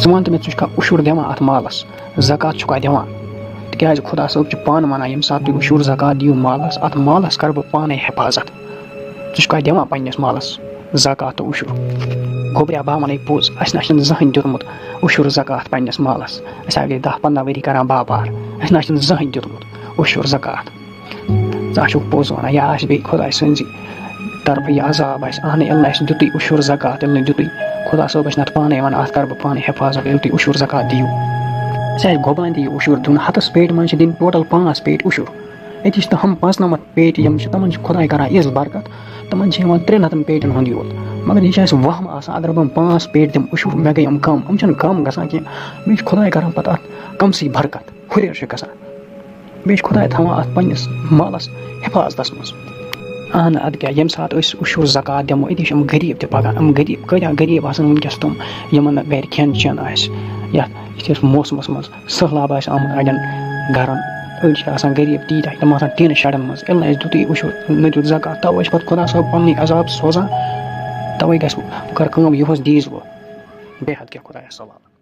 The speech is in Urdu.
ژٕ وَن تہٕ مےٚ ژٕ چھُکھا اُشُر دِوان اَتھ مالَس زکات چھُکھا دِوان تِکیٛازِ خۄدا صٲب چھُ پانہٕ وَنان ییٚمہِ ساتہٕ تُہۍ اُشُر زکات دِیِو مالَس اَتھ مالَس کَرٕ بہٕ پانَے حفاظت ژٕ چھُکھا دِوان پنٛنِس مالَس زکات تہٕ اُشُر گوٚبریا بہٕ وَنَے پوٚز اَسہِ نہ چھُنہٕ زٕہٕنۍ دیُتمُت اُشُر زکات پنٛنِس مالَس أسۍ گٔے 10-15 ؤری کَران باپار اَسہِ نہ چھُنہٕ زٕہٕنۍ دیُتمُت اُشُر زکات ژٕ چھُکھ پوٚز وَنان یہِ آسہِ بیٚیہِ خۄداے سٕنٛزی طرفہٕ یہِ عذاب آسہِ اہنہٕ ییٚلہِ نہٕ اَسہِ دِتُے اُشُر زکات ییٚلہِ نہٕ دِتُے خۄدا صٲب ٲسۍ نَتہٕ پانَے وَنان اَتھ کَرٕ بہٕ پانَے حفاظت ییٚلہِ تُہۍ اُشُر زکات دِیِو اَسہِ آسہِ گۄبان تہِ یہِ اُشُر دیُن ہَتَس پیٹہِ منٛز چھِ دِنۍ ٹوٹَل 5 پیٹہِ اُشُر أتی چھِ ہم 95 پیٹہِ یِم چھِ تِمَن چھِ خۄداے کَران یِژھ برکت تِمَن چھِ یِوان 300 پیٹٮ۪ن ہُنٛد یوت مگر یہِ چھِ اَسہِ وَہَم آسان اگر بہٕ 5 پیٹہِ دِمہٕ اُشُر مےٚ گٔے یِم کَم چھِنہٕ کَم گژھان کینٛہہ بیٚیہِ چھِ خۄداے کَران پَتہٕ اَتھ کَمسٕے برکت ہُریر چھِ گژھان بیٚیہِ چھِ خۄداے تھاوان اَتھ پنٛنِس مالَس حفاظتَس منٛز اہن اَدٕ کیٛاہ ییٚمہِ ساتہٕ أسۍ اُشُر زکات دِمو أتی چھِ یِم غریٖب تہِ پَکان یِم غریٖب کۭتیاہ غریٖب آسان وٕنکٮ۪س تِم یِمَن نہٕ گَرِ کھٮ۪ن چٮ۪ن آسہِ یَتھ یِتھِس موسمَس منٛز سہلاب آسہِ آمُت اَڑٮ۪ن گَرَن أڑۍ چھِ آسان غریٖب تیٖتیاہ تِم آسان ٹیٖنہٕ شَڈَن منٛز ییٚلہِ نہٕ اَسہِ دِتُے اُشُر نہ دیُت زکات تَوَے چھِ پَتہٕ خۄدا صٲب پَننُے عذاب سوزان تَوَے گژھِ بہٕ کَرٕ کٲم یِہُس دیٖزِ وۄنۍ بیٚیہِ حد کیٛاہ خۄدایَس سوال